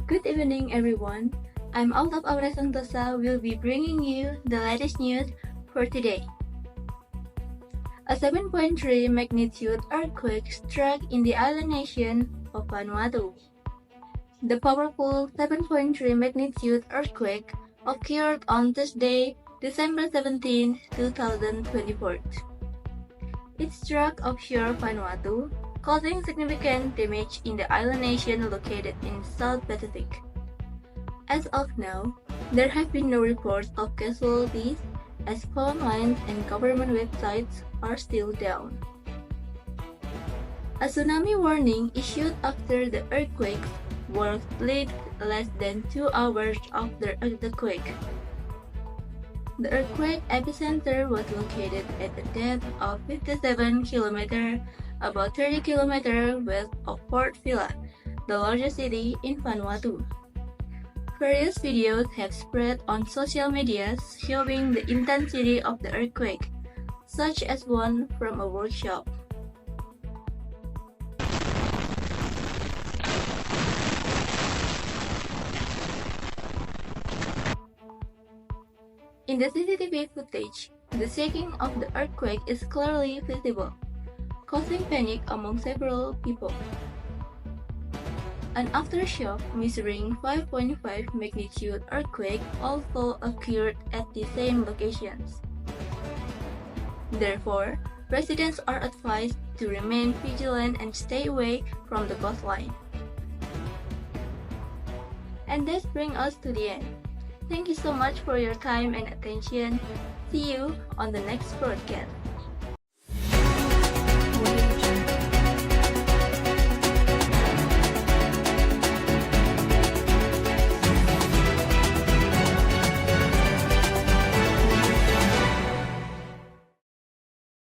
Good evening, everyone. I'm Althaaf Santosa will be bringing you the latest news for today. A 7.3 magnitude earthquake struck in the island nation of Vanuatu. The powerful 7.3 magnitude earthquake occurred on Thursday, December 17, 2024. It struck offshore Vanuatu, causing significant damage in the island nation located in South Pacific. As of now, there have been no reports of casualties as phone lines and government websites are still down. A tsunami warning issued after the earthquake was lifted less than 2 hours after the quake. The earthquake epicenter was located at a depth of 57 km, about 30 km west of Port Vila, the largest city in Vanuatu. Various videos have spread on social media showing the intensity of the earthquake, such as one from a workshop. In the CCTV footage, the shaking of the earthquake is clearly visible, causing panic among several people. An aftershock measuring 5.5 magnitude earthquake also occurred at the same locations. Therefore, residents are advised to remain vigilant and stay away from the coastline. And this brings us to the end. Thank you so much for your time and attention. See you on the next broadcast.